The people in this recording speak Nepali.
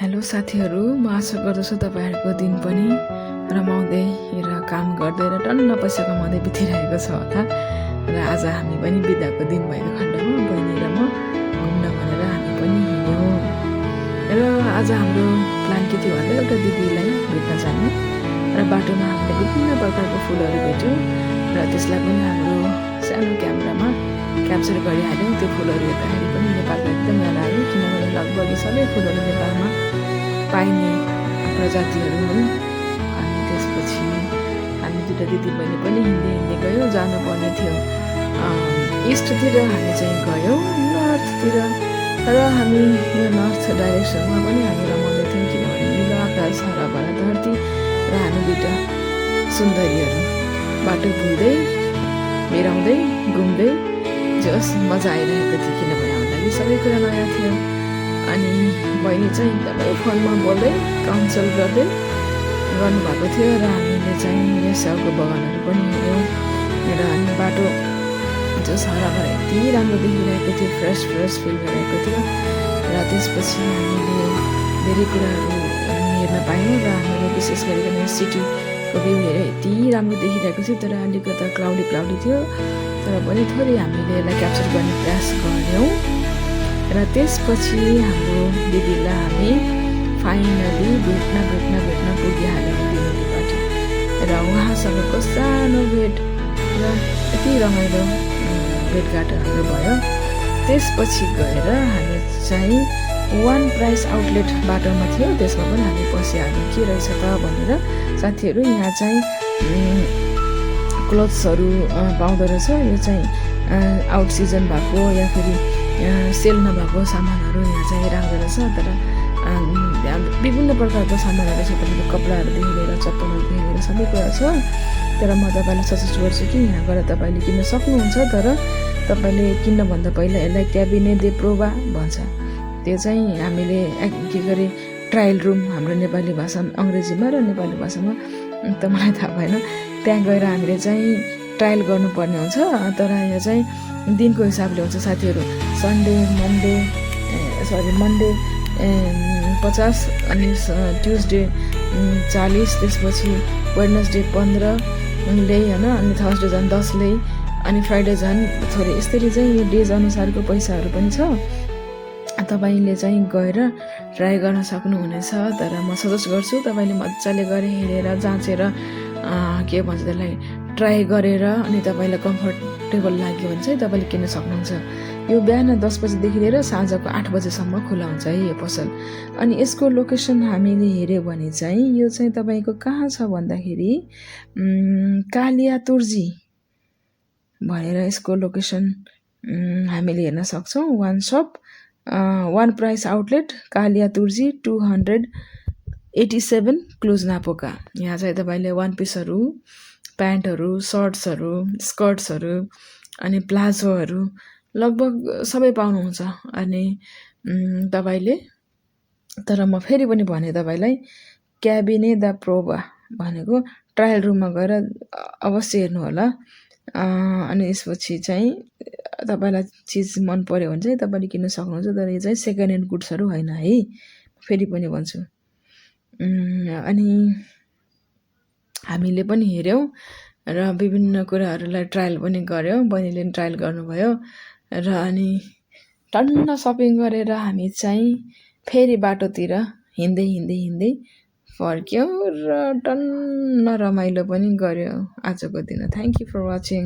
हेलो साथीहरू, म आशा गर्दछु तपाईँहरूको दिन पनि रमाउँदै र काम गर्दै र टन्न पैसा कमाउँदै बितिरहेको छ होला। र आज हामी पनि बिदाको दिन भएको खण्डमा बहिनी र म घुम्न भनेर हामी पनि हिँड्यौँ। र आज हाम्रो प्लान के थियो भन्दा एउटा दिदीलाई भेट्न जाने र बाटोमा हामीले विभिन्न प्रकारको फुलहरू भेट्यौँ र त्यसलाई पनि हाम्रो सानो क्यामेरामा क्याप्चर गरिहाल्यौँ। त्यो फुलहरू हेर्दाखेरि पनि नेपालको एकदम याद आयो, किनभने लगभग सबै फुलहरू नेपालमा पाइने प्रजातिहरू हुन्। अनि त्यसपछि हामी दुईवटा दिदी बहिनी पनि हिँड्दै गयौँ। जानुपर्ने थियो इस्टतिर, हामी चाहिँ गयौँ नर्थतिर। र हामी यो नर्थ डाइरेक्सनमा पनि हामी रमाउँदै थियौँ, किनभने निलो आकाश, हराभरा धरती र हामी दुईवटा सुन्दरीहरू बाटो भुल्दै बिराउँदै घुम्दै जस मजा आइरहेको थियो, किनभने हाम्रो लागि सबै कुरा नयाँ थियो। अनि बहिनी चाहिँ एकदमै फोनमा बोल्दै काउन्सिल गर्दै गर्नुभएको थियो र हामीले चाहिँ यो स्याउको बगानहरू पनि हेऱ्यौँ। र अनि बाटो जस हराभरा यति राम्रो देखिरहेको थियो, फ्रेस फिल भइरहेको थियो। र त्यसपछि हामीले धेरै कुराहरू हेर्न पायौँ र हामीले विशेष गरिकन सिटीको भ्यू हेरेर यति राम्रो देखिरहेको थियो, तर अलिकता क्लाउडी थियो। तर पनि थोरै हामीले यसलाई क्याप्चर गर्ने प्रयास गऱ्यौँ। र त्यसपछि हाम्रो दिदीलाई हामी फाइनली भेट्न पुगिहाल्यौँ दिनैपट्टि। र उहाँसँगको सानो भेट र यति रमाइलो भेटघाट हाम्रो भयो। त्यसपछि गएर हामी चाहिँ वान प्राइस आउटलेट बाटोमा थियो, त्यसमा पनि हामी पसिहाल्यौँ के रहेछ त भनेर। साथीहरू, यहाँ चाहिँ क्लोथ्सहरू पाउँदो रहेछ। यो चाहिँ आउट सिजन भएको या फेरि सेल नभएको सामानहरू यहाँ चाहिँ राख्दो रहेछ। तर विभिन्न प्रकारको सामानहरू छ, तपाईँको कपडाहरूदेखि लिएर चप्पलहरूदेखि लिएर सबै कुरा छ। तर म तपाईँलाई सजेस्ट गर्छु कि यहाँ गएर तपाईँले किन्न सक्नुहुन्छ, तर तपाईँले किन्नभन्दा पहिला यसलाई क्याबिने दे प्रोभा भन्छ। त्यो चाहिँ हामीले के गरे ट्रायल रुम, हाम्रो नेपाली भाषा अङ्ग्रेजीमा र नेपाली भाषामा त मलाई थाहा भएन। त्यहाँ गएर हामीले चाहिँ ट्रायल गर्नुपर्ने हुन्छ। तर यहाँ चाहिँ दिनको हिसाबले हुन्छ साथीहरू। मन्डे 50 अनि ट्युजडे 40, त्यसपछि वेडनेसडे 15 ले होइन, अनि थर्सडे झन् 10 ले, अनि फ्राइडे झन् थोरै। यसरी चाहिँ यो डेज अनुसारको पैसाहरू पनि छ। तपाईँले चाहिँ गएर ट्राई गर्न सक्नुहुनेछ। तर म सजेस्ट गर्छु तपाईँले मजाले गएर हेरेर जाँचेर के भन्छ त्यसलाई ट्राई गरेर, अनि तपाईँलाई कम्फर्टेबल लाग्यो भने चाहिँ तपाईँले किन्न सक्नुहुन्छ। यो बिहान 10 बजीदेखि लिएर साँझको 8 बजेसम्म खुला हुन्छ है यो पसल। अनि यसको लोकेसन हामीले हेऱ्यो भने चाहिँ यो चाहिँ तपाईँको कहाँ छ भन्दाखेरि कालियातुर्जी भनेर यसको लोकेसन हामीले हेर्न सक्छौँ। वान प्राइस आउटलेट कालियातुर्जी 287 क्लोज नापोका। यहाँ चाहिँ तपाईँले वान पिसहरू, प्यान्टहरू, सर्ट्सहरू, स्कर्ट्सहरू अनि प्लाजोहरू लगभग सबै पाउनुहुन्छ। अनि तपाईँले, तर म फेरि पनि भने तपाईँलाई क्याबिने द प्रोभा भनेको ट्रायल रुममा गएर अवश्य हेर्नु होला। अनि यसपछि चाहिँ तपाईँलाई चिज मन पऱ्यो भने चाहिँ तपाईँले किन्न सक्नुहुन्छ। तर यो चाहिँ सेकेन्ड ह्यान्ड गुड्सहरू होइन है, फेरि पनि भन्छु। अनि हामीले पनि हेऱ्यौँ र विभिन्न कुराहरूलाई ट्रायल पनि गऱ्यौँ। बहिनीले पनि ट्रायल गर्नुभयो। र अनि टन्न सपिङ गरेर हामी चाहिँ फेरि बाटोतिर हिँड्दै फर्क्यौँ र टन्न रमाइलो पनि गऱ्यौँ आजको दिन। Thank you for watching.